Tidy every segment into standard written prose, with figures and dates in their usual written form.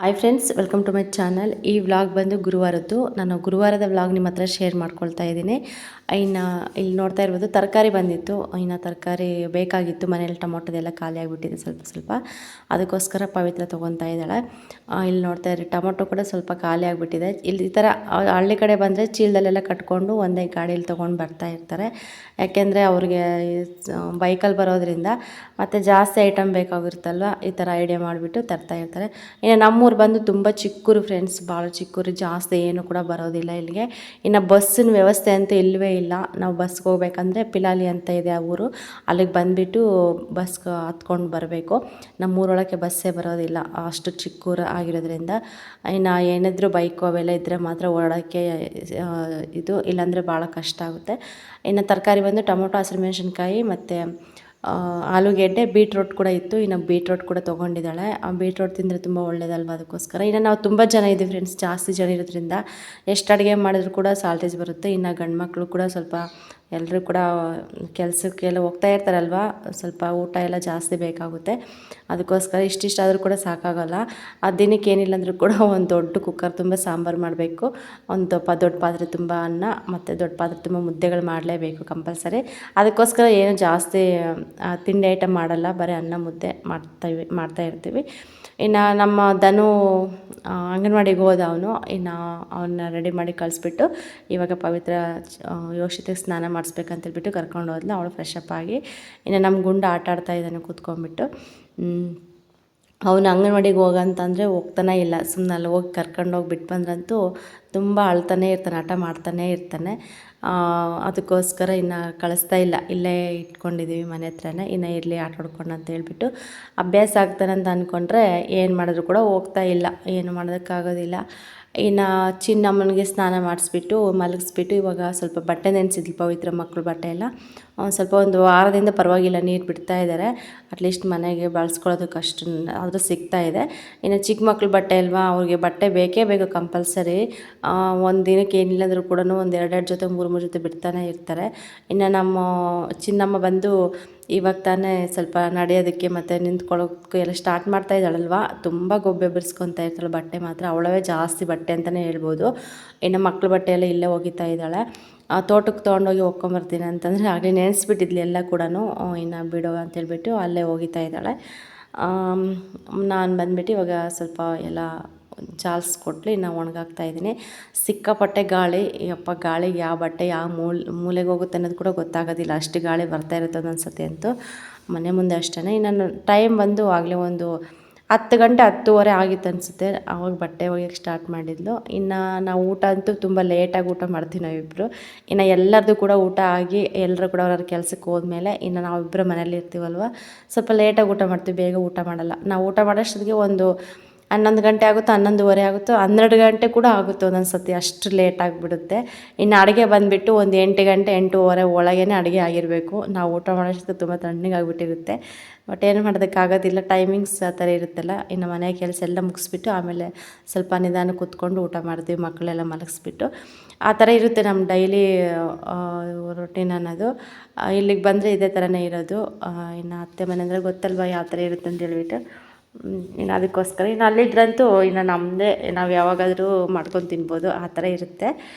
Hi friends, welcome to my channel. ಈ vlog ಬಂದು ಗುರುವಾರದ್ದು. ನಾನು ಗುರುವಾರದ ವ್ಲಾಗ್ ನಿಮ್ಮ ಹತ್ರ ಶೇರ್ ಮಾಡ್ಕೊಳ್ತಾ ಇದ್ದೀನಿ. ಇನ್ನು ಇಲ್ಲಿ ನೋಡ್ತಾ ಇರ್ಬೋದು, ತರಕಾರಿ ಬಂದಿತ್ತು. ಇನ್ನು ತರಕಾರಿ ಬೇಕಾಗಿತ್ತು. ಮನೇಲಿ ಟೊಮೊಟೊದೆಲ್ಲ ಖಾಲಿ ಆಗಿಬಿಟ್ಟಿದೆ ಸ್ವಲ್ಪ. ಅದಕ್ಕೋಸ್ಕರ ಪವಿತ್ರ ತೊಗೊತಾ ಇದ್ದಾಳೆ. ಇಲ್ಲಿ ನೋಡ್ತಾ ಇರಿ, ಟೊಮೊಟೊ ಕೂಡ ಸ್ವಲ್ಪ ಖಾಲಿ ಆಗಿಬಿಟ್ಟಿದೆ. ಇಲ್ಲಿ ಈ ಥರ ಹಳ್ಳಿ ಕಡೆ ಬಂದರೆ ಚೀಲದಲ್ಲೆಲ್ಲ ಕಟ್ಕೊಂಡು ಒಂದೇ ಗಾಡೀಲಿ ತೊಗೊಂಡು ಬರ್ತಾ ಇರ್ತಾರೆ. ಯಾಕೆಂದರೆ ಅವ್ರಿಗೆ ಬೈಕಲ್ಲಿ ಬರೋದ್ರಿಂದ ಮತ್ತು ಜಾಸ್ತಿ ಐಟಮ್ ಬೇಕಾಗಿರುತ್ತಲ್ವ, ಈ ಥರ ಐಡಿಯಾ ಮಾಡಿಬಿಟ್ಟು ತರ್ತಾ ಇರ್ತಾರೆ. ಇನ್ನು ನಮ್ಮೂರು ಬಂದು ತುಂಬ ಚಿಕ್ಕೂರು ಫ್ರೆಂಡ್ಸ್, ಭಾಳ ಚಿಕ್ಕೂರು, ಜಾಸ್ತಿ ಏನು ಕೂಡ ಬರೋದಿಲ್ಲ ಇಲ್ಲಿಗೆ. ಇನ್ನು ಬಸ್ಸಿನ ವ್ಯವಸ್ಥೆ ಅಂತೂ ಇಲ್ಲವೇ ಇಲ್ಲ. ನಾವು ಬಸ್ಗೆ ಹೋಗ್ಬೇಕಂದ್ರೆ ಪಿಲಾಲಿ ಅಂತ ಇದೆ ಆ ಊರು, ಅಲ್ಲಿಗೆ ಬಂದುಬಿಟ್ಟು ಬಸ್ಗೆ ಹತ್ಕೊಂಡು ಬರಬೇಕು. ನಮ್ಮೂರೊಳಗೆ ಬಸ್ಸೇ ಬರೋದಿಲ್ಲ, ಅಷ್ಟು ಚಿಕ್ಕೂರು ಆಗಿರೋದ್ರಿಂದ. ಇನ್ನು ಏನಿದ್ರು ಬೈಕು ಅವೆಲ್ಲ ಇದ್ದರೆ ಮಾತ್ರ ಓಡಾಡೋಕ್ಕೆ ಇದು, ಇಲ್ಲಾಂದರೆ ಭಾಳ ಕಷ್ಟ ಆಗುತ್ತೆ. ಇನ್ನು ತರಕಾರಿ ಬಂದು ಟೊಮೊಟೊ, ಹಸಿರುಮೆಣ್ಸಿನ್ಕಾಯಿ ಮತ್ತು ಆಲೂಗೆಡ್ಡೆ, ಬೀಟ್ರೋಟ್ ಕೂಡ ಇತ್ತು. ಇನ್ನು ಬೀಟ್ರೋಟ್ ಕೂಡ ತೊಗೊಂಡಿದ್ದಾಳೆ. ಆ ಬೀಟ್ರೋಟ್ ತಿಂದರೆ ತುಂಬ ಒಳ್ಳೇದಲ್ವ, ಅದಕ್ಕೋಸ್ಕರ. ಇನ್ನು ನಾವು ತುಂಬ ಜನ ಇದ್ದೀವಿ ಫ್ರೆಂಡ್ಸ್, ಜಾಸ್ತಿ ಜನ ಇರೋದ್ರಿಂದ ಎಷ್ಟು ಅಡುಗೆ ಮಾಡಿದ್ರು ಕೂಡ ಸಾಲ್ಟೇಜ್ ಬರುತ್ತೆ. ಇನ್ನು ಗಂಡು ಮಕ್ಕಳು ಕೂಡ ಸ್ವಲ್ಪ ಎಲ್ಲರೂ ಕೂಡ ಕೆಲಸಕ್ಕೆಲ್ಲ ಹೋಗ್ತಾ ಇರ್ತಾರಲ್ವ, ಸ್ವಲ್ಪ ಊಟ ಎಲ್ಲ ಜಾಸ್ತಿ ಬೇಕಾಗುತ್ತೆ. ಅದಕ್ಕೋಸ್ಕರ ಇಷ್ಟಿಷ್ಟಾದರೂ ಕೂಡ ಸಾಕಾಗಲ್ಲ. ಆ ದಿನಕ್ಕೆ ಏನಿಲ್ಲ ಅಂದರೂ ಕೂಡ ಒಂದು ದೊಡ್ಡ ಕುಕ್ಕರ್ ತುಂಬ ಸಾಂಬಾರು ಮಾಡಬೇಕು, ಒಂದು ದೊಡ್ಡ ಪಾತ್ರೆ ತುಂಬ ಅನ್ನ ಮತ್ತು ದೊಡ್ಡ ಪಾತ್ರೆ ತುಂಬ ಮುದ್ದೆಗಳು ಮಾಡಲೇಬೇಕು ಕಂಪಲ್ಸರಿ. ಅದಕ್ಕೋಸ್ಕರ ಏನು ಜಾಸ್ತಿ ತಿಂಡಿ ಐಟಮ್ ಮಾಡಲ್ಲ, ಬರೀ ಅನ್ನ ಮುದ್ದೆ ಮಾಡ್ತಾ ಇರ್ತೀವಿ. ಇನ್ನು ನಮ್ಮ ಧನು ಅಂಗನವಾಡಿಗೆ ಹೋದ ಅವನು. ಇನ್ನು ಅವನ್ನ ರೆಡಿ ಮಾಡಿ ಕಳಿಸ್ಬಿಟ್ಟು ಇವಾಗ ಪವಿತ್ರ ಯೋಷಿತಕ್ಕೆ ಸ್ನಾನ ಮಾಡಿಸ್ಬೇಕಂತೇಳ್ಬಿಟ್ಟು ಕರ್ಕೊಂಡು ಹೋದ್ಲು. ಅವಳು ಫ್ರೆಶ್ ಅಪ್ ಆಗಿ ಇನ್ನು ನಮ್ಮ ಗುಂಡ ಆಟ ಆಡ್ತಾ ಇದ್ದಾನೆ ಕೂತ್ಕೊಂಡ್ಬಿಟ್ಟು. ಅವನು ಅಂಗನವಾಡಿಗೆ ಹೋಗಂತಂದರೆ ಹೋಗ್ತಾನೆ ಇಲ್ಲ. ಸುಮ್ಮನೆ ಅಲ್ಲಿ ಹೋಗಿ ಕರ್ಕೊಂಡೋಗಿ ಬಿಟ್ಟು ಬಂದ್ರಂತೂ ತುಂಬ ಅಳ್ತಾನೆ ಇರ್ತಾನೆ, ಆಟ ಮಾಡ್ತಾನೇ ಇರ್ತಾನೆ. ಅದಕ್ಕೋಸ್ಕರ ಇನ್ನು ಕಳಿಸ್ತಾ ಇಲ್ಲ, ಇಲ್ಲೇ ಇಟ್ಕೊಂಡಿದ್ದೀವಿ ಮನೆ ಹತ್ರನೇ. ಇನ್ನು ಇರಲಿ ಆಟ ಆಡ್ಕೊಂಡು ಅಂತ ಹೇಳ್ಬಿಟ್ಟು ಅಭ್ಯಾಸ ಆಗ್ತಾನೆ ಅಂತ ಅಂದ್ಕೊಂಡ್ರೆ ಏನು ಮಾಡಿದ್ರು ಕೂಡ ಹೋಗ್ತಾ ಇಲ್ಲ, ಏನು ಮಾಡೋದಕ್ಕಾಗೋದಿಲ್ಲ. ಇನ್ನು ಚಿನ್ನಮ್ಮನಿಗೆ ಸ್ನಾನ ಮಾಡಿಸ್ಬಿಟ್ಟು ಮಲಗಿಸ್ಬಿಟ್ಟು ಇವಾಗ ಸ್ವಲ್ಪ ಬಟ್ಟೆ ನೆನೆಸಿದ್ಲು ಪವಿತ್ರ, ಮಕ್ಕಳು ಬಟ್ಟೆ ಎಲ್ಲ ಸ್ವಲ್ಪ ಒಂದು ವಾರದಿಂದ ಪರವಾಗಿಲ್ಲ ನೀರು ಬಿಡ್ತಾ ಇದ್ದಾರೆ. ಅಟ್ಲೀಸ್ಟ್ ಮನೆಗೆ ಬಳಸ್ಕೊಳ್ಳೋದಕ್ಕೆ ಅಷ್ಟು ಆದರೂ ಸಿಗ್ತಾ ಇದೆ. ಇನ್ನು ಚಿಕ್ಕ ಮಕ್ಳು ಬಟ್ಟೆ ಅಲ್ವಾ, ಅವ್ರಿಗೆ ಬಟ್ಟೆ ಬೇಕೇ ಬೇಕು ಕಂಪಲ್ಸರಿ. ಒಂದು ದಿನಕ್ಕೆ ಏನಿಲ್ಲಂದ್ರೂ ಕೂಡ ಒಂದು 2 ಜೊತೆ 3 ಜೊತೆ ಬಿಡ್ತಾನೆ ಇರ್ತಾರೆ. ಇನ್ನು ನಮ್ಮ ಚಿನ್ನಮ್ಮ ಬಂದು ಇವಾಗ ತಾನೇ ಸ್ವಲ್ಪ ನಡೆಯೋದಕ್ಕೆ ಮತ್ತು ನಿಂತ್ಕೊಳ್ಳೋಕ್ಕೆ ಎಲ್ಲ ಸ್ಟಾರ್ಟ್ ಮಾಡ್ತಾ ಇದ್ದಾಳಲ್ವ, ತುಂಬ ಗೊಬ್ಬೆ ಬಿಡಿಸ್ಕೊತಾ ಇರ್ತಾಳೆ. ಬಟ್ಟೆ ಮಾತ್ರ ಅವಳವೇ ಜಾಸ್ತಿ ಬಟ್ಟೆ ಅಂತಲೇ ಹೇಳ್ಬೋದು. ಇನ್ನು ಮಕ್ಳ ಬಟ್ಟೆ ಎಲ್ಲ ಇಲ್ಲೇ ಒಗಿತಾ ಇದ್ದಾಳೆ. ತೋಟಕ್ಕೆ ತೊಗೊಂಡೋಗಿ ಒಕ್ಕೊಂಬರ್ತೀನಿ ಅಂತಂದರೆ ಆಗಲೇ ನೆನೆಸ್ಬಿಟ್ಟಿದ್ಲಿ ಎಲ್ಲ ಕೂಡ. ಇನ್ನು ಬಿಡೋ ಅಂತೇಳ್ಬಿಟ್ಟು ಅಲ್ಲೇ ಒಗಿತಾ ಇದ್ದಾಳೆ. ನಾನು ಬಂದುಬಿಟ್ಟು ಇವಾಗ ಸ್ವಲ್ಪ ಎಲ್ಲ ಜಾಲಿಸ್ಕೊಟ್ಲು, ಇನ್ನು ಒಣಗಾಕ್ತಾ ಇದ್ದೀನಿ. ಸಿಕ್ಕಾಪಟ್ಟೆ ಗಾಳಿ, ಯಪ್ಪ ಗಾಳಿಗೆ ಯಾವ ಬಟ್ಟೆ ಯಾವ ಮೂಲೆಗೆ ಹೋಗುತ್ತೆ ಅನ್ನೋದು ಕೂಡ ಗೊತ್ತಾಗೋದಿಲ್ಲ, ಅಷ್ಟು ಗಾಳಿ ಬರ್ತಾ ಇರುತ್ತೆ ಒಂದೊಂದ್ಸತಿ ಅಂತೂ ಮನೆ ಮುಂದೆ ಅಷ್ಟೇ. ಇನ್ನು ಟೈಮ್ ಬಂದು ಆಗಲೇ ಒಂದು 10 ಗಂಟೆ 10:30 ಆಗಿತ್ತು ಅನಿಸುತ್ತೆ, ಆವಾಗ ಬಟ್ಟೆ ಒಗೆಯೋಕ್ಕೆ ಸ್ಟಾರ್ಟ್ ಮಾಡಿದ್ಲು. ಇನ್ನು ನಾವು ಊಟ ಅಂತೂ ತುಂಬ ಲೇಟಾಗಿ ಊಟ ಮಾಡ್ತೀವಿ ನಾವಿಬ್ಬರು. ಇನ್ನು ಎಲ್ಲರದ್ದು ಕೂಡ ಊಟ ಆಗಿ ಎಲ್ಲರೂ ಕೂಡ ಅವ್ರವ್ರ ಕೆಲಸಕ್ಕೆ ಹೋದ್ಮೇಲೆ ಇನ್ನು ನಾವಿಬ್ಬರು ಮನೇಲಿ ಇರ್ತೀವಲ್ವ, ಸ್ವಲ್ಪ ಲೇಟಾಗಿ ಊಟ ಮಾಡ್ತೀವಿ, ಬೇಗ ಊಟ ಮಾಡಲ್ಲ. ನಾವು ಊಟ ಮಾಡೋಷ್ಟೊತ್ತಿಗೆ ಒಂದು 11 ಗಂಟೆ ಆಗುತ್ತೋ, 11:30 ಆಗುತ್ತೋ, 12 ಗಂಟೆ ಕೂಡ ಆಗುತ್ತೆ ಒಂದೊಂದು ಸತಿ, ಅಷ್ಟು ಲೇಟ್ ಆಗಿಬಿಡುತ್ತೆ. ಇನ್ನು ಅಡುಗೆ ಬಂದುಬಿಟ್ಟು ಒಂದು 8 ಗಂಟೆ 8:30 ಒಳಗೇ ಅಡುಗೆ ಆಗಿರಬೇಕು. ನಾವು ಊಟ ಮಾಡೋಷ್ಟೊತ್ತಿಗೆ ತುಂಬ ತಣ್ಣಗಾಗಿಬಿಟ್ಟಿರುತ್ತೆ. ಬಟ್ ಏನು ಮಾಡೋದಕ್ಕಾಗೋದಿಲ್ಲ, ಟೈಮಿಂಗ್ಸ್ ಆ ಥರ ಇರುತ್ತಲ್ಲ. ಇನ್ನು ಮನೆ ಕೆಲಸ ಎಲ್ಲ ಮುಗಿಸ್ಬಿಟ್ಟು ಆಮೇಲೆ ಸ್ವಲ್ಪ ನಿಧಾನ ಕೂತ್ಕೊಂಡು ಊಟ ಮಾಡ್ತೀವಿ, ಮಕ್ಕಳೆಲ್ಲ ಮಲಗಿಸ್ಬಿಟ್ಟು. ಆ ಥರ ಇರುತ್ತೆ ನಮ್ಮ ಡೈಲಿ ರೊಟೀನ್ ಅನ್ನೋದು. ಇಲ್ಲಿಗೆ ಬಂದರೆ ಇದೇ ಥರನೇ ಇರೋದು. ಇನ್ನು ಅತ್ತೆ ಮನೆ ಅಂದರೆ ಗೊತ್ತಲ್ವ ಯಾವ ಥರ ಇರುತ್ತೆ ಅಂತ ಹೇಳ್ಬಿಟ್ಟು. ಇನ್ನು ಅದಕ್ಕೋಸ್ಕರ ಇನ್ನು ಅಲ್ಲಿದ್ರಂತೂ ಇನ್ನು ನಮ್ಮದೇ, ನಾವು ಯಾವಾಗಾದರೂ ಮಾಡ್ಕೊಂಡು ತಿನ್ಬೋದು, ಆ ಥರ ಇರುತ್ತೆ.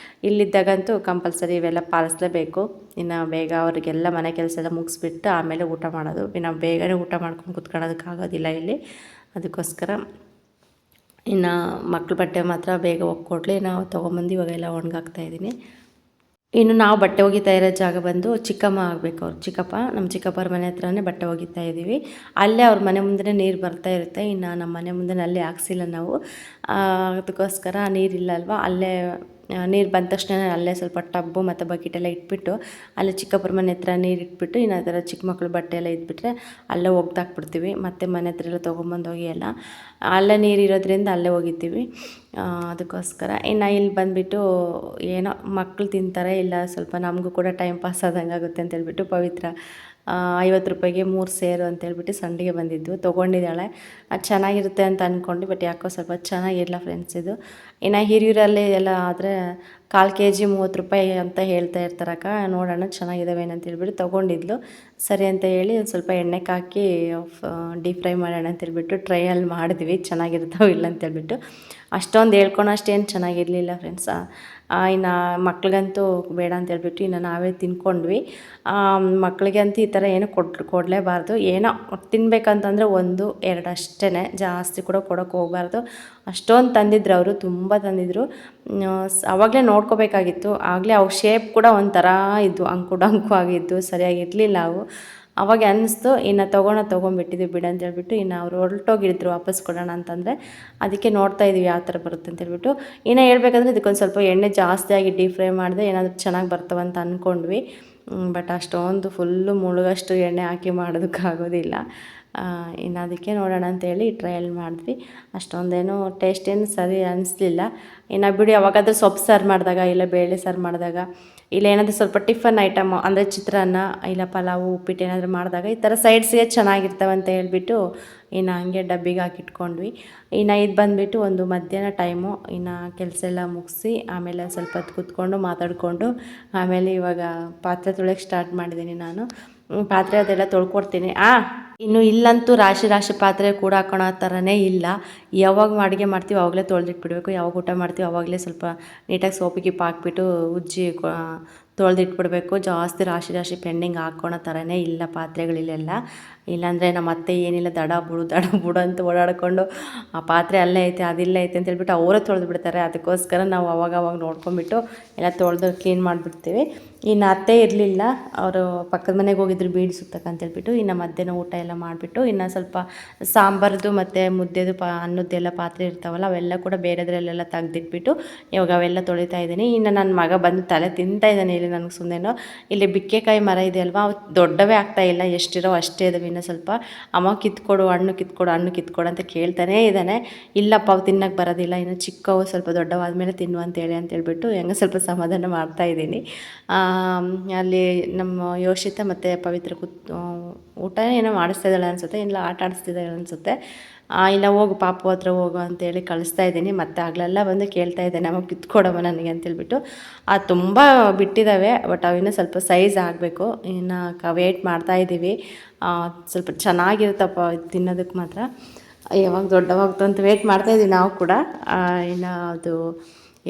ಇಲ್ಲಿದ್ದಾಗಂತೂ ಕಂಪಲ್ಸರಿ ಇವೆಲ್ಲ ಪಾಲಿಸಲೇಬೇಕು. ಇನ್ನು ಬೇಗ ಅವರಿಗೆಲ್ಲ ಮನೆ ಕೆಲಸ ಎಲ್ಲ ಮುಗಿಸ್ಬಿಟ್ಟು ಆಮೇಲೆ ಊಟ ಮಾಡೋದು. ಇನ್ನು ಬೇಗನೆ ಊಟ ಮಾಡ್ಕೊಂಡು ಕುತ್ಕೊಳ್ಳೋದಕ್ಕಾಗೋದಿಲ್ಲ ಇಲ್ಲಿ, ಅದಕ್ಕೋಸ್ಕರ. ಇನ್ನು ಮಕ್ಳ ಬಟ್ಟೆ ಮಾತ್ರ ಬೇಗ ಒಕ್ಕೊಡ್ಲಿ, ನಾವು ತೊಗೊಂಬಂದು ಇವಾಗೆಲ್ಲ ಒಣಗಾಕ್ತಾಯಿದ್ದೀನಿ. ಇನ್ನು ನಾವು ಬಟ್ಟೆ ಒಗಿತಾ ಇರೋ ಜಾಗ ಬಂದು ಚಿಕ್ಕಮ್ಮ ಆಗಬೇಕು, ಅವ್ರು ಚಿಕ್ಕಪ್ಪ, ನಮ್ಮ ಚಿಕ್ಕಪ್ಪರ ಮನೆ ಹತ್ರನೇ ಬಟ್ಟೆ ಒಗಿತಾ ಇದ್ದೀವಿ. ಅಲ್ಲೇ ಅವ್ರ ಮನೆ ಮುಂದೆ ನೀರು ಬರ್ತಾ ಇರುತ್ತೆ. ಇನ್ನು ನಮ್ಮ ಮನೆ ಮುಂದೆ ನಲ್ಲಿ ಹಾಕ್ಸಿಲ್ಲ ನಾವು, ಅದಕ್ಕೋಸ್ಕರ ನೀರಿಲ್ಲ ಅಲ್ವಾ, ಅಲ್ಲೇ ನೀರು ಬಂದ ತಕ್ಷಣ ಅಲ್ಲೇ ಸ್ವಲ್ಪ ಟಬ್ಬು ಮತ್ತು ಬಕೆಟೆಲ್ಲ ಇಟ್ಬಿಟ್ಟು ಅಲ್ಲೇ ಚಿಕ್ಕಪ್ಪರ ಮನೆ ಹತ್ರ ನೀರು ಇಟ್ಬಿಟ್ಟು ಇನ್ನು ಅದರ ಚಿಕ್ಕ ಮಕ್ಳು ಬಟ್ಟೆ ಎಲ್ಲ ಇದ್ಬಿಟ್ರೆ ಅಲ್ಲೇ ಒಗ್ದಾಕ್ಬಿಡ್ತೀವಿ. ಮತ್ತು ಮನೆ ಹತ್ರ ಎಲ್ಲ ತೊಗೊಂಬಂದು ಹೋಗಿ ಎಲ್ಲ ಅಲ್ಲೇ ನೀರು ಇರೋದ್ರಿಂದ ಅಲ್ಲೇ ಒಗಿತೀವಿ, ಅದಕ್ಕೋಸ್ಕರ. ಇನ್ನು ಇಲ್ಲಿ ಬಂದುಬಿಟ್ಟು ಏನೋ ಮಕ್ಕಳು ತಿಂತಾರೆ, ಇಲ್ಲ ಸ್ವಲ್ಪ ನಮಗೂ ಕೂಡ ಟೈಮ್ ಪಾಸ್ ಆದಂಗೆ ಆಗುತ್ತೆ ಅಂತೇಳ್ಬಿಟ್ಟು ಪವಿತ್ರ 50 ರೂಪಾಯಿಗೆ 3 ಸೇರು ಅಂತೇಳ್ಬಿಟ್ಟು ಸಂಡಿಗೆ ಬಂದಿದ್ದು ತೊಗೊಂಡಿದ್ದಾಳೆ. ಅದು ಚೆನ್ನಾಗಿರುತ್ತೆ ಅಂತ ಅಂದ್ಕೊಂಡು, ಬಟ್ ಯಾಕೋ ಸ್ವಲ್ಪ ಚೆನ್ನಾಗಿರಲ್ಲ ಫ್ರೆಂಡ್ಸ್ ಇದು. ಇನ್ನು ಹಿರಿಯೂರಲ್ಲಿ ಎಲ್ಲ ಆದರೆ 1/4 kg 30 ರೂಪಾಯಿ ಅಂತ ಹೇಳ್ತಾ ಇರ್ತಾರಕ್ಕ. ನೋಡೋಣ ಚೆನ್ನಾಗಿದ್ದಾವೆ ಅಂತ ಹೇಳ್ಬಿಟ್ಟು ತೊಗೊಂಡಿದ್ಲು. ಸರಿ ಅಂತ ಹೇಳಿ ಒಂದು ಸ್ವಲ್ಪ ಎಣ್ಣೆಗೆ ಹಾಕಿ ಡೀಪ್ ಫ್ರೈ ಮಾಡೋಣ ಅಂತ ಹೇಳ್ಬಿಟ್ಟು ಟ್ರೈಯಲ್ಲಿ ಮಾಡಿದ್ವಿ. ಚೆನ್ನಾಗಿರ್ತಾವೆ ಇಲ್ಲ ಅಂತೇಳ್ಬಿಟ್ಟು ಅಷ್ಟೊಂದು ಹೇಳ್ಕೊಳೋಷ್ಟೇನು ಚೆನ್ನಾಗಿರಲಿಲ್ಲ ಫ್ರೆಂಡ್ಸ್. ಇನ್ನು ಮಕ್ಳಿಗಂತೂ ಬೇಡ ಅಂತ ಹೇಳ್ಬಿಟ್ಟು ಇನ್ನು ನಾವೇ ತಿನ್ಕೊಂಡ್ವಿ. ಮಕ್ಕಳಿಗೆ ಅಂತೂ ಈ ಥರ ಏನು ಕೊಡಲೇಬಾರ್ದು. ಏನೋ ತಿನ್ಬೇಕಂತಂದರೆ 1, 2 ಅಷ್ಟೇ, ಜಾಸ್ತಿ ಕೂಡ ಕೊಡೋಕ್ಕೆ ಹೋಗಬಾರ್ದು. ಅಷ್ಟೊಂದು ತಂದಿದ್ರು ಅವರು, ತುಂಬ ತಂದಿದ್ರು. ಆವಾಗಲೇ ನೋಡ್ಕೋಬೇಕಾಗಿತ್ತು. ಆಗಲೇ ಅವು ಶೇಪ್ ಕೂಡ ಒಂಥರ ಇದ್ವು, ಅಂಕು ಡಂಕು ಆಗಿದ್ದು, ಸರಿಯಾಗಿರಲಿಲ್ಲ ಅವು. ಅವಾಗ ಅನ್ನಿಸ್ತು ಇನ್ನು ತೊಗೊಂಬಿಟ್ಟಿದ್ವಿ ಬಿಡು ಅಂತ ಹೇಳ್ಬಿಟ್ಟು. ಇನ್ನು ಅವರು ಹೊರಟೋಗಿದ್ರು ವಾಪಸ್ ಕೊಡೋಣ ಅಂತಂದರೆ, ಅದಕ್ಕೆ ನೋಡ್ತಾ ಇದ್ವಿ ಯಾವ ಥರ ಬರುತ್ತೆ ಅಂತ ಹೇಳ್ಬಿಟ್ಟು. ಇನ್ನು ಹೇಳ್ಬೇಕಂದ್ರೆ ಇದಕ್ಕೊಂದು ಸ್ವಲ್ಪ ಎಣ್ಣೆ ಜಾಸ್ತಿಯಾಗಿ ಡೀಪ್ ಫ್ರೈ ಮಾಡಿದೆ ಏನಾದರೂ ಚೆನ್ನಾಗಿ ಬರ್ತವಂತ ಅಂದ್ಕೊಂಡ್ವಿ. ಬಟ್ ಅಷ್ಟೊಂದು ಫುಲ್ಲು ಮುಳುಗಷ್ಟು ಎಣ್ಣೆ ಹಾಕಿ ಮಾಡೋದಕ್ಕಾಗೋದಿಲ್ಲ. ಇನ್ನು ಅದಕ್ಕೆ ನೋಡೋಣ ಅಂತೇಳಿ ಟ್ರಯಲ್ ಮಾಡಿದ್ವಿ. ಅಷ್ಟೊಂದೇನು ಟೇಸ್ಟ್ ಏನು ಸರಿ ಅನ್ನಿಸ್ಲಿಲ್ಲ. ಇನ್ನು ಬಿಡಿ ಯಾವಾಗಾದರೂ ಸೊಪ್ಪು ಸಾರು ಮಾಡಿದಾಗ, ಇಲ್ಲ ಬೇಳೆ ಸಾರು ಮಾಡಿದಾಗ, ಇಲ್ಲ ಏನಾದರೂ ಸ್ವಲ್ಪ ಟಿಫನ್ ಐಟಮ್ ಅಂದರೆ ಚಿತ್ರಾನ್ನ, ಇಲ್ಲ ಪಲಾವು, ಉಪ್ಪಿಟ್ಟು ಏನಾದರೂ ಮಾಡಿದಾಗ ಈ ಥರ ಸೈಡ್ಸ್ಗೆ ಚೆನ್ನಾಗಿರ್ತವೆ ಅಂತ ಹೇಳ್ಬಿಟ್ಟು ಇನ್ನು ಹಂಗೆ ಡಬ್ಬಿಗೆ ಹಾಕಿಟ್ಕೊಂಡ್ವಿ. ಇನ್ನು ಇದು ಬಂದುಬಿಟ್ಟು ಒಂದು ಮಧ್ಯಾಹ್ನ ಟೈಮು. ಇನ್ನು ಕೆಲಸ ಎಲ್ಲ ಮುಗಿಸಿ ಆಮೇಲೆ ಸ್ವಲ್ಪ ಹೊತ್ತು ಕೂತ್ಕೊಂಡು ಮಾತಾಡಿಕೊಂಡು ಆಮೇಲೆ ಇವಾಗ ಪಾತ್ರೆ ತೊಳೆಯೋಕ್ಕೆ ಸ್ಟಾರ್ಟ್ ಮಾಡಿದ್ದೀನಿ ನಾನು. ಪಾತ್ರೆ ಅದೆಲ್ಲ ತೊಳ್ಕೊಡ್ತೀನಿ. ಇನ್ನು ಇಲ್ಲಂತೂ ರಾಶಿ ಪಾತ್ರೆ ಕೂಡ ಹಾಕೋಣ ಥರನೇ ಇಲ್ಲ. ಯಾವಾಗ ಅಡುಗೆ ಮಾಡ್ತೀವಿ ಆವಾಗಲೇ ತೊಳೆದಿಟ್ಬಿಡ್ಬೇಕು. ಯಾವಾಗ ಊಟ ಮಾಡ್ತೀವಿ ಆವಾಗಲೇ ಸ್ವಲ್ಪ ನೀಟಾಗಿ ಸೋಪು ಗಿಪ್ಪು ಹಾಕ್ಬಿಟ್ಟು ಉಜ್ಜಿ ತೊಳೆದಿಟ್ಬಿಡ್ಬೇಕು. ಜಾಸ್ತಿ ರಾಶಿ ಪೆಂಡಿಂಗ್ ಹಾಕ್ಕೊಳೋ ಥರನೇ ಇಲ್ಲ ಪಾತ್ರೆಗಳಿಲ್ಲೆಲ್ಲ. ಇಲ್ಲಾಂದರೆ ನಮ್ಮ ಅತ್ತೆ ಏನಿಲ್ಲ ದಡ ಬುಡು ಅಂತ ಓಡಾಡಿಕೊಂಡು ಆ ಪಾತ್ರೆ ಅಲ್ಲೇ ಐತೆ ಅದಿಲ್ಲೇ ಐತೆ ಅಂತ ಹೇಳ್ಬಿಟ್ಟು ಅವರೇ ತೊಳೆದು ಬಿಡ್ತಾರೆ. ಅದಕ್ಕೋಸ್ಕರ ನಾವು ಅವಾಗ ನೋಡ್ಕೊಂಬಿಟ್ಟು ಎಲ್ಲ ತೊಳೆದು ಕ್ಲೀನ್ ಮಾಡಿಬಿಡ್ತೀವಿ. ಇನ್ನು ಅತ್ತೆ ಇರಲಿಲ್ಲ, ಅವರು ಪಕ್ಕದ ಮನೆಗೆ ಹೋಗಿದ್ರು ಬೀಡಿ ಸುತ್ತಕ್ಕಂತೇಳ್ಬಿಟ್ಟು. ಇನ್ನು ಮಧ್ಯಾಹ್ನ ಊಟ ಎಲ್ಲ ಮಾಡಿಬಿಟ್ಟು ಇನ್ನು ಸ್ವಲ್ಪ ಸಾಂಬಾರ್ದು ಮತ್ತು ಮುದ್ದೆದು ಅನ್ನದ್ದೆಲ್ಲ ಪಾತ್ರೆ ಇರ್ತಾವಲ್ಲ ಅವೆಲ್ಲ ಕೂಡ ಬೇರೆದ್ರಲ್ಲೆಲ್ಲ ತೆಗ್ದಿಟ್ಬಿಟ್ಟು ಇವಾಗ ಅವೆಲ್ಲ ತೊಳಿತಾ ಇದ್ದೀನಿ. ಇನ್ನು ನನ್ನ ಮಗ ಬಂದು ತಲೆ ತಿಂತಾ ಇದ್ದಾನೆ ಇಲ್ಲಿ ನನಗೆ ಸುಮ್ಮನೆ. ಇಲ್ಲಿ ಬಿಕ್ಕೆಕಾಯಿ ಮರ ಇದೆ ಅಲ್ವಾ, ಅವು ದೊಡ್ಡವೇ ಆಗ್ತಾಯಿಲ್ಲ, ಎಷ್ಟಿರೋ ಅಷ್ಟೇ ಇದಾವೆ. ಇನ್ನು ಸ್ವಲ್ಪ ಅಮ್ಮ ಕಿತ್ಕೊಡು ಹಣ್ಣು ಕಿತ್ಕೊಡು ಅಂತ ಕೇಳ್ತಾನೇ ಇದ್ದಾನೆ. ಇಲ್ಲಪ್ಪ ಅವು ತಿನ್ನಕ್ಕೆ ಬರೋದಿಲ್ಲ, ಇನ್ನು ಚಿಕ್ಕವು ಸ್ವಲ್ಪ ದೊಡ್ಡವಾದ್ಮೇಲೆ ತಿನ್ನು ಅಂತೇಳ್ಬಿಟ್ಟು ಹೆಂಗೆ ಸ್ವಲ್ಪ ಸಮಾಧಾನ ಮಾಡ್ತಾಯಿದ್ದೀನಿ. ಅಲ್ಲಿ ನಮ್ಮ ಯೋಷಿತ ಮತ್ತು ಪವಿತ್ರ ಊಟ ಏನೋ ಮಾಡಿಸ್ತಾ ಇದ್ದಾಳೆ ಅನಿಸುತ್ತೆ, ಇಲ್ಲ ಆಟ ಆಡಿಸ್ತಿದ್ದಾಳೆ ಅನಿಸುತ್ತೆ. ಇಲ್ಲ ಹೋಗು ಪಾಪು ಹತ್ರ ಹೋಗು ಅಂತೇಳಿ ಕಳಿಸ್ತಾ ಇದ್ದೀನಿ. ಮತ್ತು ಆಗಲೆಲ್ಲ ಬಂದು ಕೇಳ್ತಾ ಇದ್ದಾನೆ, ಅಮ್ಮ ಕಿತ್ಕೊಡಮ್ಮ ನನಗೆ ಅಂತೇಳ್ಬಿಟ್ಟು. ಅದು ತುಂಬ ಬಿಟ್ಟಿದ್ದಾವೆ, ಬಟ್ ಅವಿನ್ನೂ ಸ್ವಲ್ಪ ಸೈಜ್ ಆಗಬೇಕು. ಇನ್ನು ವೇಟ್ ಮಾಡ್ತಾಯಿದ್ದೀವಿ. ಸ್ವಲ್ಪ ಚೆನ್ನಾಗಿರುತ್ತಪ್ಪ ತಿನ್ನೋದಕ್ಕೆ ಮಾತ್ರ. ಯಾವಾಗ ದೊಡ್ಡವಾಗ್ತು ಅಂತ ವೇಟ್ ಮಾಡ್ತಾಯಿದ್ದೀವಿ ನಾವು ಕೂಡ. ಇನ್ನು ಅದು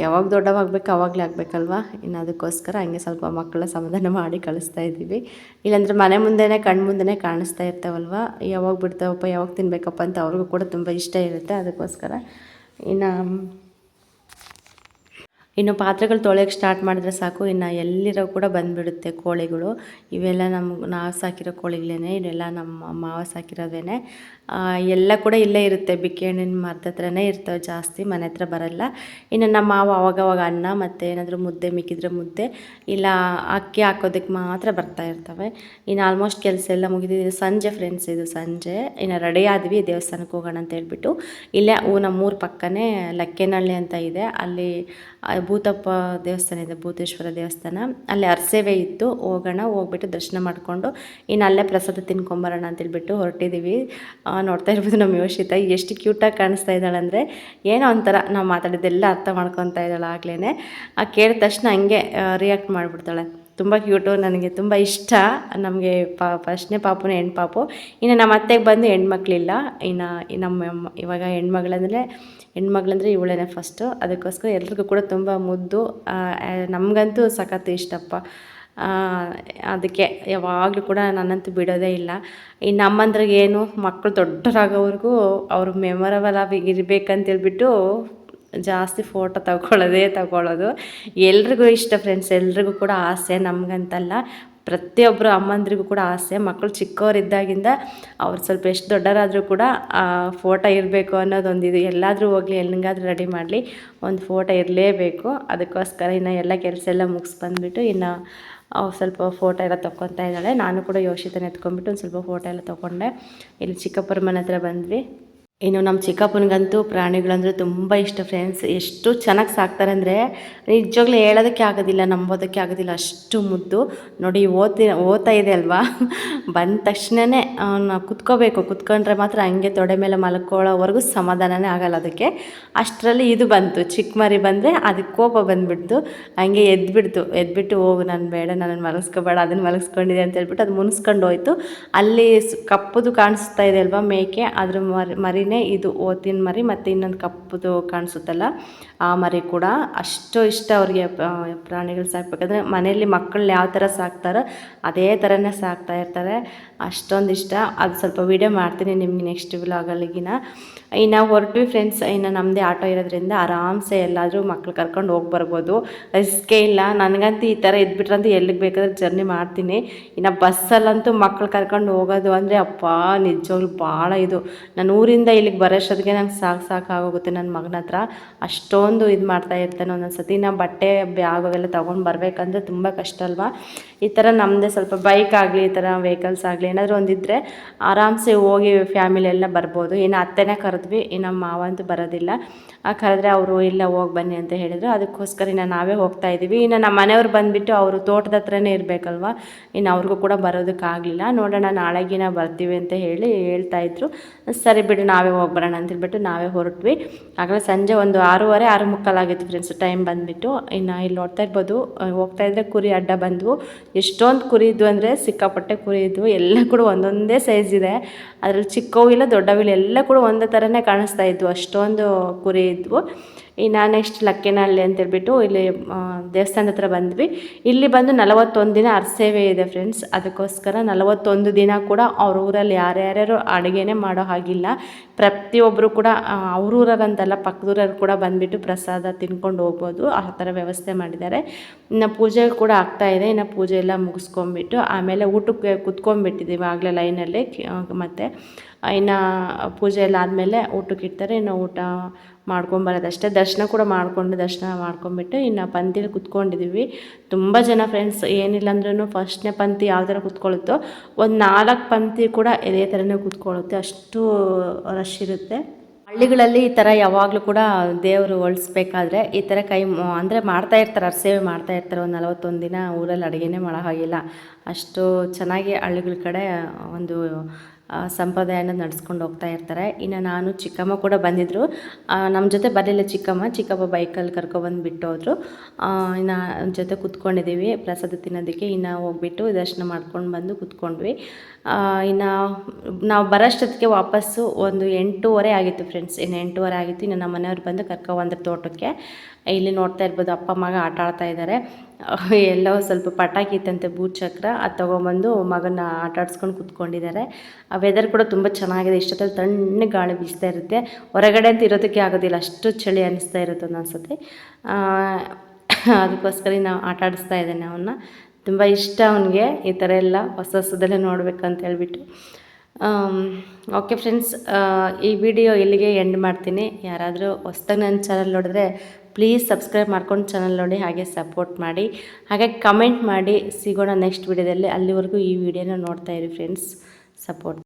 ಯಾವಾಗ ದೊಡ್ಡವಾಗಬೇಕು ಆವಾಗಲೇ ಆಗಬೇಕಲ್ವ. ಇನ್ನು ಅದಕ್ಕೋಸ್ಕರ ಹಂಗೆ ಸ್ವಲ್ಪ ಮಕ್ಕಳ ಸಮಾಧಾನ ಮಾಡಿ ಕಳಿಸ್ತಾ ಇದ್ದೀವಿ. ಇಲ್ಲಾಂದರೆ ಮನೆ ಮುಂದೆನೇ ಕಣ್ಣು ಮುಂದೆನೇ ಕಾಣಿಸ್ತಾ ಇರ್ತಾವಲ್ವ, ಯಾವಾಗ ಬಿಡ್ತಾವಪ್ಪ ಯಾವಾಗ ತಿನ್ನಬೇಕಪ್ಪ ಅಂತ ಅವ್ರಿಗೂ ಕೂಡ ತುಂಬ ಇಷ್ಟ ಇರುತ್ತೆ. ಅದಕ್ಕೋಸ್ಕರ ಇನ್ನು ಪಾತ್ರೆಗಳು ತೊಳೆಯೋಕ್ಕೆ ಸ್ಟಾರ್ಟ್ ಮಾಡಿದ್ರೆ ಸಾಕು, ಇನ್ನು ಎಲ್ಲಿರೋ ಕೂಡ ಬಂದುಬಿಡುತ್ತೆ ಕೋಳಿಗಳು. ಇವೆಲ್ಲ ನಾವು ಸಾಕಿರೋ ಕೋಳಿಗಳೇ, ಇದೆಲ್ಲ ನಮ್ಮ ಮಾವ ಸಾಕಿರೋದೇನೆ. ಎಲ್ಲ ಕೂಡ ಇಲ್ಲೇ ಇರುತ್ತೆ, ಬಿಕ್ಕೆ ಹಣ್ಣಿನ ಮರದ ಹತ್ರನೇ ಇರ್ತವೆ, ಜಾಸ್ತಿ ಮನೆ ಹತ್ರ ಬರಲ್ಲ. ಇನ್ನು ನಮ್ಮ ಮಾವ ಅವಾಗವಾಗ ಅನ್ನ ಮತ್ತು ಏನಾದರೂ ಮುದ್ದೆ ಮಿಕ್ಕಿದ್ರೆ ಮುದ್ದೆ, ಇಲ್ಲ ಅಕ್ಕಿ ಹಾಕೋದಕ್ಕೆ ಮಾತ್ರ ಬರ್ತಾ ಇರ್ತವೆ. ಇನ್ನು ಆಲ್ಮೋಸ್ಟ್ ಕೆಲಸ ಎಲ್ಲ ಮುಗಿದಿದೆ. ಸಂಜೆ ಫ್ರೆಂಡ್ಸ್, ಇದು ಸಂಜೆ. ಇನ್ನು ರೆಡಿ ಆದ್ವಿ ದೇವಸ್ಥಾನಕ್ಕೆ ಹೋಗೋಣ ಅಂತ ಹೇಳ್ಬಿಟ್ಟು. ಇಲ್ಲೇ ನಮ್ಮೂರ ಪಕ್ಕನೇ ಲಕ್ಕೇನಹಳ್ಳಿ ಅಂತ ಇದೆ, ಅಲ್ಲಿ ಭೂತಪ್ಪ ದೇವಸ್ಥಾನ ಇದೆ, ಭೂತೇಶ್ವರ ದೇವಸ್ಥಾನ. ಅಲ್ಲಿ ಅರಸೇವೆ ಇತ್ತು, ಹೋಗ್ಬಿಟ್ಟು ದರ್ಶನ ಮಾಡಿಕೊಂಡು ಇನ್ನು ಅಲ್ಲೇ ಪ್ರಸಾದ ತಿನ್ಕೊಂಬರೋಣ ಅಂತೇಳ್ಬಿಟ್ಟು ಹೊರಟಿದ್ದೀವಿ. ನೋಡ್ತಾ ಇರ್ಬೋದು ನಮ್ಮ ಯೋಷಿತ ಎಷ್ಟು ಕ್ಯೂಟಾಗಿ ಕಾಣಿಸ್ತಾ ಇದ್ದಾಳೆ ಅಂದರೆ, ಏನೋ ಒಂಥರ ನಾವು ಮಾತಾಡಿದ್ದೆಲ್ಲ ಅರ್ಥ ಮಾಡ್ಕೊತಾ ಇದ್ದಾಳೆ. ಆಗ್ಲೇ ಕೇಳಿದ ತಕ್ಷಣ ಹಂಗೆ ರಿಯಾಕ್ಟ್ ಮಾಡಿಬಿಡ್ತಾಳೆ. ತುಂಬ ಕ್ಯೂಟು, ನನಗೆ ತುಂಬ ಇಷ್ಟ. ನಮಗೆ ಫಸ್ಟ್ನೇ ಪಾಪುನೇ ಹೆಣ್ಪಾಪು. ಇನ್ನು ನಮ್ಮ ಅತ್ತೆಗೆ ಬಂದು ಹೆಣ್ಮಕ್ಳಿಲ್ಲ. ಇನ್ನು ನಮ್ಮ ಇವಾಗ ಹೆಣ್ಮಗಳಂದರೆ ಇವಳೇನೆ ಫಸ್ಟು. ಅದಕ್ಕೋಸ್ಕರ ಎಲ್ರಿಗೂ ಕೂಡ ತುಂಬ ಮುದ್ದು. ನಮಗಂತೂ ಸಖತ್ ಇಷ್ಟಪ್ಪ. ಅದಕ್ಕೆ ಯಾವಾಗಲೂ ಕೂಡ ನನ್ನಂತೂ ಬಿಡೋದೇ ಇಲ್ಲ. ಇನ್ನು ಅಮ್ಮಂದ್ರಿಗೆ ಏನು ಮಕ್ಕಳು ದೊಡ್ಡರಾಗೋವರೆಗೂ ಅವ್ರು ಮೆಮೊರಬಲ್ ಆಗಿ ಇರಬೇಕಂತೇಳ್ಬಿಟ್ಟು ಜಾಸ್ತಿ ಫೋಟೋ ತಗೊಳ್ಳೋದು ಎಲ್ರಿಗೂ ಇಷ್ಟ ಫ್ರೆಂಡ್ಸ್. ಎಲ್ರಿಗೂ ಕೂಡ ಆಸೆ, ನಮಗಂತಲ್ಲ, ಪ್ರತಿಯೊಬ್ಬರು ಅಮ್ಮಂದ್ರಿಗೂ ಕೂಡ ಆಸೆ. ಮಕ್ಕಳು ಚಿಕ್ಕವರಿದ್ದಾಗಿಂದ ಅವ್ರು ಸ್ವಲ್ಪ ಎಷ್ಟು ದೊಡ್ಡರಾದರೂ ಕೂಡ ಫೋಟೋ ಇರಬೇಕು ಅನ್ನೋದೊಂದಿದು. ಎಲ್ಲಾದರೂ ಹೋಗಲಿ, ಎಲ್ಲಿಗಾದ್ರೂ ರೆಡಿ ಮಾಡಲಿ, ಒಂದು ಫೋಟೋ ಇರಲೇಬೇಕು. ಅದಕ್ಕೋಸ್ಕರ ಇನ್ನು ಎಲ್ಲ ಕೆಲಸ ಎಲ್ಲ ಮುಗಿಸಿ ಬಂದುಬಿಟ್ಟು ಇನ್ನು ಸ್ವಲ್ಪ ಫೋಟೋ ಎಲ್ಲ ತೊಗೊತಾ ಇದ್ದಾಳೆ. ನಾನು ಕೂಡ ಯೋಷಿತನ ಎತ್ಕೊಂಡ್ಬಿಟ್ಟು ಒಂದು ಸ್ವಲ್ಪ ಫೋಟೋ ಎಲ್ಲ ತೊಗೊಂಡೆ. ಇಲ್ಲಿ ಚಿಕ್ಕಪ್ಪರ ಮನೆ ಹತ್ರ ಬಂದ್ವಿ. ಇನ್ನು ನಮ್ಮ ಚಿಕ್ಕಪ್ಪನಿಗಂತೂ ಪ್ರಾಣಿಗಳಂದರೆ ತುಂಬ ಇಷ್ಟ ಫ್ರೆಂಡ್ಸ್. ಎಷ್ಟು ಚೆನ್ನಾಗಿ ಸಾಕ್ತಾರೆ ಅಂದರೆ ನಿಜವಾಗ್ಲೂ ಹೇಳೋದಕ್ಕೆ ಆಗೋದಿಲ್ಲ, ನಂಬೋದಕ್ಕೆ ಆಗೋದಿಲ್ಲ, ಅಷ್ಟು ಮುದ್ದು. ನೋಡಿ ಓದ್ತಾ ಇದೆ ಅಲ್ವಾ, ಬಂದ ತಕ್ಷಣವೇ ನಾವು ಕುತ್ಕೊಂಡ್ರೆ ಮಾತ್ರ ಹಂಗೆ ತೊಡೆ ಮೇಲೆ ಮಲ್ಕೊಳ್ಳೋವರೆಗೂ ಸಮಾಧಾನನೇ ಆಗಲ್ಲ ಅದಕ್ಕೆ. ಅಷ್ಟರಲ್ಲಿ ಇದು ಬಂತು, ಚಿಕ್ಕ ಮರಿ ಬಂದರೆ ಅದಕ್ಕೆ ಕೋಪ ಬಂದುಬಿಡ್ತು, ಹಂಗೆ ಎದ್ಬಿಟ್ಟು ಹೋಗು, ನಾನು ಬೇಡ, ನನ್ನನ್ನು ಮಲಗಿಸ್ಕೋಬೇಡ, ಅದನ್ನು ಮಲಗಿಸ್ಕೊಂಡಿದೆ ಅಂತ ಹೇಳ್ಬಿಟ್ಟು ಅದು ಮುನ್ಸ್ಕೊಂಡು ಹೋಯ್ತು. ಅಲ್ಲಿ ಕಪ್ಪುದು ಕಾಣಿಸ್ತಾ ಇದೆ ಅಲ್ವಾ ಮೇಕೆ, ಅದ್ರ ಮರಿನೇ ಇದು ಓತಿನ ಮರಿ, ಮತ್ತು ಇನ್ನೊಂದು ಕಪ್ಪುದು ಕಾಣಿಸುತ್ತಲ್ಲ ಆ ಮರಿ ಕೂಡ. ಅಷ್ಟು ಇಷ್ಟ ಅವ್ರಿಗೆ ಪ್ರಾಣಿಗಳು ಸಾಕಬೇಕಾದ್ರೆ. ಮನೆಯಲ್ಲಿ ಮಕ್ಕಳನ್ನ ಯಾವ ಥರ ಸಾಕ್ತಾರೋ ಅದೇ ಥರನೇ ಸಾಕ್ತಾ ಇರ್ತಾರೆ, ಅಷ್ಟೊಂದು ಇಷ್ಟ. ಅದು ಸ್ವಲ್ಪ ವೀಡಿಯೋ ಮಾಡ್ತೀನಿ ನಿಮಗೆ ನೆಕ್ಸ್ಟ್ ವ್ಲಾಗಲ್ಲಿಗಿನ. ಇನ್ನು ಹೊರಟ್ವಿ ಫ್ರೆಂಡ್ಸ್. ಇನ್ನು ನಮ್ಮದೇ ಆಟೋ ಇರೋದ್ರಿಂದ ಆರಾಮ್ಸೆ ಎಲ್ಲಾದರೂ ಮಕ್ಳು ಕರ್ಕೊಂಡು ಹೋಗಿ ಬರ್ಬೋದು, ರಿಸ್ಕೇ ಇಲ್ಲ. ನನಗಂತೂ ಈ ಥರ ಇದ್ಬಿಟ್ರಂತೂ ಎಲ್ಲಿಗೆ ಬೇಕಾದ್ರೆ ಜರ್ನಿ ಮಾಡ್ತೀನಿ. ಇನ್ನು ಬಸ್ಸಲ್ಲಂತೂ ಮಕ್ಳು ಕರ್ಕೊಂಡು ಹೋಗೋದು ಅಂದರೆ ಅಪ್ಪ ನಿಜವಾಗ್ಲೂ ಭಾಳ ಇದು. ನಾನು ಊರಿಂದ ಇಲ್ಲಿಗೆ ಬರೋಷ್ಟೊತ್ತಿಗೆ ನಂಗೆ ಸಾಕಾಗೋಗುತ್ತೆ ನನ್ನ ಮಗನ ಹತ್ರ. ಅಷ್ಟೊಂದು ಇದು ಮಾಡ್ತಾ ಇರ್ತಾನೆ ಒಂದೊಂದು ಸತಿ. ನಾವು ಬಟ್ಟೆ ಬ್ಯಾಗ್ ಅವೆಲ್ಲ ತೊಗೊಂಡು ಬರಬೇಕಂದ್ರೆ ತುಂಬ ಕಷ್ಟ ಅಲ್ವಾ. ಈ ಥರ ನಮ್ಮದೇ ಸ್ವಲ್ಪ ಬೈಕ್ ಆಗಲಿ, ಈ ಥರ ವೆಹಿಕಲ್ಸ್ ಆಗಲಿ ಏನಾದರೂ ಒಂದಿದ್ದರೆ ಆರಾಮ್ಸೆ ಹೋಗಿ ಫ್ಯಾಮಿಲಿ ಎಲ್ಲ ಬರ್ಬೋದು. ಇನ್ನು ಅತ್ತೆನೇ ಕರೆದ್ವಿ, ಇನ್ನು ಮಾವ ಅಂತೂ ಬರೋದಿಲ್ಲ. ಕರೆದ್ರೆ ಅವರು ಇಲ್ಲ ಹೋಗಿ ಬನ್ನಿ ಅಂತ ಹೇಳಿದರು. ಅದಕ್ಕೋಸ್ಕರ ಇನ್ನು ನಾವೇ ಹೋಗ್ತಾ ಇದ್ದೀವಿ. ಇನ್ನು ನಮ್ಮ ಮನೆಯವ್ರು ಬಂದುಬಿಟ್ಟು ಅವರು ತೋಟದ ಹತ್ರನೇ ಇರಬೇಕಲ್ವ, ಇನ್ನು ಅವ್ರಿಗೂ ಕೂಡ ಬರೋದಕ್ಕಾಗಲಿಲ್ಲ. ನೋಡೋಣ ನಾಳೆಗಿನ ಬರ್ತೀವಿ ಅಂತ ಹೇಳ್ತಾಯಿದ್ರು. ಸರಿ ಬಿಡು ನಾವೇ ಹೋಗಿ ಬರೋಣ ಅಂತ ಹೇಳ್ಬಿಟ್ಟು ನಾವೇ ಹೊರಟ್ವಿ. ಆಗಲೇ ಸಂಜೆ ಒಂದು 6:30 6:45 ಆಗಿತ್ತು ಫ್ರೆಂಡ್ಸ್ ಟೈಮ್ ಬಂದುಬಿಟ್ಟು. ಇನ್ನು ಇಲ್ಲಿ ನೋಡ್ತಾ ಇರ್ಬೋದು, ಹೋಗ್ತಾಯಿದ್ರೆ ಕುರಿ ಅಡ್ಡ ಬಂದವು. ಎಷ್ಟೊಂದು ಕುರಿ ಇದ್ವು ಅಂದರೆ ಸಿಕ್ಕಾಪಟ್ಟೆ ಕುರಿ ಇದ್ವು. ಎಲ್ಲ ಕೂಡ ಒಂದೊಂದೇ ಸೈಜ್ ಇದೆ, ಅದರಲ್ಲಿ ಚಿಕ್ಕವು ಇಲ್ಲ ದೊಡ್ಡವಿಲ್ಲ, ಎಲ್ಲ ಕೂಡ ಒಂದೇ ಥರನೇ ಕಾಣಿಸ್ತಾ ಇದ್ವು, ಅಷ್ಟೊಂದು ಕುರಿ ಇದ್ವು. ಇನ್ನು ನೆಕ್ಸ್ಟ್ ಲಕ್ಕೇನಹಳ್ಳಿ ಅಂತೇಳ್ಬಿಟ್ಟು ಇಲ್ಲಿ ದೇವಸ್ಥಾನದ ಹತ್ರ ಬಂದ್ವಿ. ಇಲ್ಲಿ ಬಂದು 41 ದಿನ ಅರಸೇವೆ ಇದೆ ಫ್ರೆಂಡ್ಸ್. ಅದಕ್ಕೋಸ್ಕರ 41 ದಿನ ಕೂಡ ಅವ್ರ ಊರಲ್ಲಿ ಯಾರ್ಯಾರು ಅಡುಗೆನೇ ಮಾಡೋ ಹಾಗಿಲ್ಲ. ಪ್ರತಿಯೊಬ್ಬರು ಕೂಡ ಅವ್ರೂರಾಗಂತಲ್ಲ ಪಕ್ಕದೂರವ್ರು ಕೂಡ ಬಂದುಬಿಟ್ಟು ಪ್ರಸಾದ ತಿನ್ಕೊಂಡು ಹೋಗ್ಬೋದು, ಆ ಥರ ವ್ಯವಸ್ಥೆ ಮಾಡಿದ್ದಾರೆ. ಇನ್ನು ಪೂಜೆ ಕೂಡ ಆಗ್ತಾಯಿದೆ. ಇನ್ನು ಪೂಜೆ ಎಲ್ಲ ಮುಗಿಸ್ಕೊಂಬಿಟ್ಟು ಆಮೇಲೆ ಊಟಕ್ಕೆ ಕುತ್ಕೊಂಡ್ಬಿಟ್ಟಿದ್ದೀವಿ ಆಗಲೇ ಲೈನಲ್ಲಿ. ಮತ್ತು ಇನ್ನು ಪೂಜೆ ಎಲ್ಲ ಆದಮೇಲೆ ಊಟಕ್ಕೆ ಇಡ್ತಾರೆ. ಇನ್ನು ಊಟ ಮಾಡ್ಕೊಂಬರೋದಷ್ಟೇ. ದರ್ಶನ ಕೂಡ ಮಾಡ್ಕೊಂಬಿಟ್ಟು ಇನ್ನು ಪಂಕ್ತಿಲಿ ಕುತ್ಕೊಂಡಿದ್ದೀವಿ. ತುಂಬ ಜನ ಫ್ರೆಂಡ್ಸ್, ಏನಿಲ್ಲ ಅಂದ್ರೂ ಫಸ್ಟ್ನೇ ಪಂಕ್ತಿ ಯಾವ ಥರ ಕುತ್ಕೊಳ್ಳುತ್ತೋ ಒಂದು 4 ಪಂಕ್ತಿ ಕೂಡ ಇದೇ ಥರನೇ ಕುತ್ಕೊಳ್ಳುತ್ತೆ, ಅಷ್ಟು ರಶ್ ಇರುತ್ತೆ. ಹಳ್ಳಿಗಳಲ್ಲಿ ಈ ಥರ ಯಾವಾಗಲೂ ಕೂಡ ದೇವರು ಒಲಿಸ್ಬೇಕಾದ್ರೆ ಈ ಥರ ಅಂದರೆ ಮಾಡ್ತಾಯಿರ್ತಾರೆ, ಅರಸೇವೆ ಮಾಡ್ತಾಯಿರ್ತಾರೆ. ಒಂದು 41 ದಿನ ಊರಲ್ಲಿ ಅಡುಗೆನೇ ಮಾಡೋ ಹಾಗಿಲ್ಲ, ಅಷ್ಟು ಚೆನ್ನಾಗಿ ಹಳ್ಳಿಗಳ ಕಡೆ ಒಂದು ಸಂಪ್ರದಾಯನ ನಡೆಸ್ಕೊಂಡು ಹೋಗ್ತಾ ಇರ್ತಾರೆ. ಇನ್ನು ನಾನು ಚಿಕ್ಕಮ್ಮ ಕೂಡ ಬಂದಿದ್ದರು, ನಮ್ಮ ಜೊತೆ ಬರಲಿಲ್ಲ ಚಿಕ್ಕಪ್ಪ ಬೈಕಲ್ಲಿ ಕರ್ಕೊಬಂದು ಬಿಟ್ಟೋದ್ರು. ಇನ್ನು ಜೊತೆ ಕುತ್ಕೊಂಡಿದ್ದೀವಿ ಪ್ರಸಾದ ತಿನ್ನೋದಕ್ಕೆ. ಇನ್ನು ಹೋಗ್ಬಿಟ್ಟು ದರ್ಶನ ಮಾಡ್ಕೊಂಡು ಬಂದು ಕುತ್ಕೊಂಡ್ವಿ. ಇನ್ನು ನಾವು ಬರೋಷ್ಟೊತ್ತಿಗೆ ವಾಪಸ್ಸು ಒಂದು 8:30 ಆಗಿತ್ತು ಫ್ರೆಂಡ್ಸ್. ಇನ್ನು 8:30 ಆಗಿತ್ತು. ಇನ್ನು ನಮ್ಮ ಮನೆಯವ್ರು ಬಂದು ಕರ್ಕೊಬಂದ್ರು ತೋಟಕ್ಕೆ. ಇಲ್ಲಿ ನೋಡ್ತಾ ಇರ್ಬೋದು ಅಪ್ಪ ಮಗ ಆಟ ಆಡ್ತಾ ಇದ್ದಾರೆ. ಎಲ್ಲೋ ಸ್ವಲ್ಪ ಪಟಾಕಿ ಇತ್ತಂತೆ ಭೂಚಕ್ರ, ಅದು ತೊಗೊಂಬಂದು ಮಗನ ಆಟ ಆಡಿಸ್ಕೊಂಡು ಕುತ್ಕೊಂಡಿದ್ದಾರೆ. ಆ ವೆದರ್ ಕೂಡ ತುಂಬ ಚೆನ್ನಾಗಿದೆ. ಇಷ್ಟೊತ್ತಲ್ಲಿ ತಣ್ಣಗೆ ಗಾಳಿ ಬೀಸ್ತಾ ಇರುತ್ತೆ. ಹೊರಗಡೆ ಅಂತ ಇರೋದಕ್ಕೆ ಆಗೋದಿಲ್ಲ, ಅಷ್ಟು ಚಳಿ ಅನ್ನಿಸ್ತಾ ಇರುತ್ತೆ ಒಂದೊಂದ್ಸತಿ. ಅದಕ್ಕೋಸ್ಕರ ನಾವು ಆಟ ಆಡಿಸ್ತಾ ಇದ್ದೇನೆ ಅವನ್ನ. ತುಂಬ ಇಷ್ಟ ಅವನಿಗೆ ಈ ಥರ ಎಲ್ಲ ಹೊಸದೆಲ್ಲ ನೋಡಬೇಕಂತ ಹೇಳ್ಬಿಟ್ಟು. ಓಕೆ ಫ್ರೆಂಡ್ಸ್, ಈ ವಿಡಿಯೋ ಇಲ್ಲಿಗೆ ಎಂಡ್ ಮಾಡ್ತೀನಿ. ಯಾರಾದರೂ ಹೊಸ್ದಾಗಿ ನನ್ನ ಚಾನಲ್ ನೋಡಿದ್ರೆ ಪ್ಲೀಸ್ ಸಬ್ಸ್ಕ್ರೈಬ್ ಮಾಡ್ಕೊಂಡು ಚಾನಲ್ ನೋಡಿ, ಹಾಗೆ ಸಪೋರ್ಟ್ ಮಾಡಿ, ಹಾಗೆ ಕಮೆಂಟ್ ಮಾಡಿ. ಸಿಗೋಣ ನೆಕ್ಸ್ಟ್ ವಿಡಿಯೋದಲ್ಲಿ. ಅಲ್ಲಿವರೆಗೂ ಈ ವಿಡಿಯೋನ ನೋಡ್ತಾ ಇರಿ ಫ್ರೆಂಡ್ಸ್, ಸಪೋರ್ಟ್.